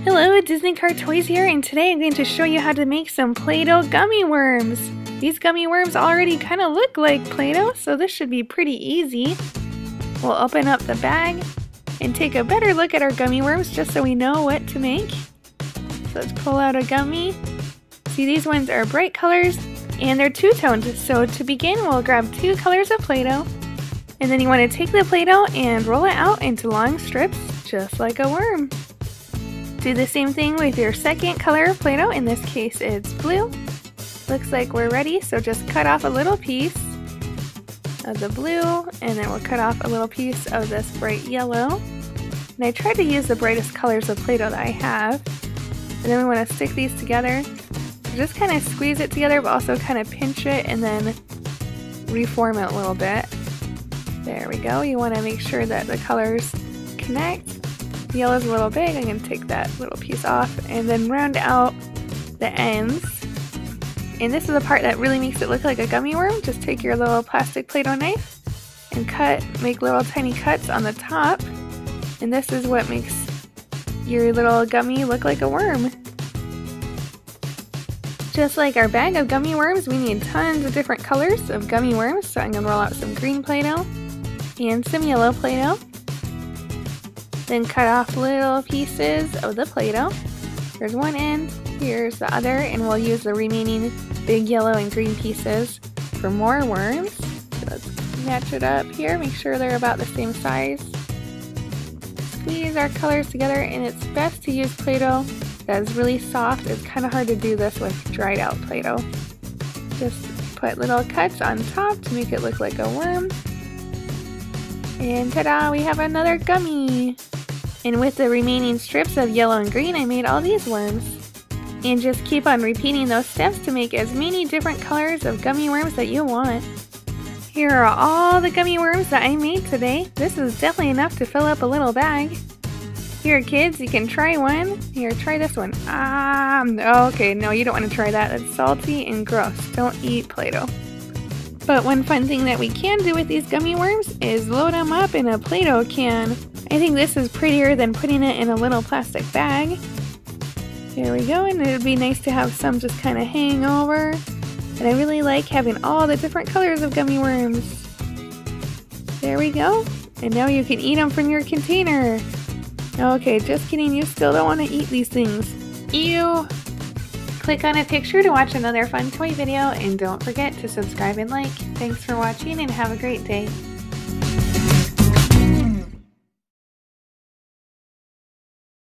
Hello, Disney Car Toys here, and today I'm going to show you how to make some Play-Doh gummy worms. These gummy worms already kind of look like Play-Doh, so this should be pretty easy. We'll open up the bag and take a better look at our gummy worms just so we know what to make. So let's pull out a gummy. See, these ones are bright colors and they're two-toned. So to begin, we'll grab 2 colors of Play-Doh, and then you want to take the Play-Doh and roll it out into long strips just like a worm. Do the same thing with your second color of Play-Doh. In this case it's blue. Looks like we're ready, so just cut off a little piece of the blue, and then we'll cut off a little piece of this bright yellow. And I tried to use the brightest colors of Play-Doh that I have. And then we want to stick these together. Just kind of squeeze it together, but also kind of pinch it and then reform it a little bit. There we go. You want to make sure that the colors connect. The yellow's a little big. I'm going to take that little piece off and then round out the ends. And this is the part that really makes it look like a gummy worm. Just take your little plastic Play-Doh knife and make little tiny cuts on the top. And this is what makes your little gummy look like a worm. Just like our bag of gummy worms, we need tons of different colors of gummy worms. So I'm going to roll out some green Play-Doh and some yellow Play-Doh. Then cut off little pieces of the Play-Doh. Here's one end, here's the other, and we'll use the remaining big yellow and green pieces for more worms. So let's match it up here, make sure they're about the same size. Squeeze our colors together, and it's best to use Play-Doh that is really soft. It's kind of hard to do this with dried out Play-Doh. Just put little cuts on top to make it look like a worm. And ta-da, we have another gummy! And with the remaining strips of yellow and green, I made all these worms. And just keep on repeating those steps to make as many different colors of gummy worms that you want. Here are all the gummy worms that I made today. This is definitely enough to fill up a little bag. Here, kids, you can try one. Here, try this one. Okay, no, you don't want to try that. It's salty and gross. Don't eat Play-Doh. But one fun thing that we can do with these gummy worms is load them up in a Play-Doh can. I think this is prettier than putting it in a little plastic bag. There we go, and it would be nice to have some just kind of hang over. And I really like having all the different colors of gummy worms. There we go. And now you can eat them from your container. Okay, just kidding, you still don't want to eat these things. Ew! Click on a picture to watch another fun toy video, and don't forget to subscribe and like. Thanks for watching and have a great day.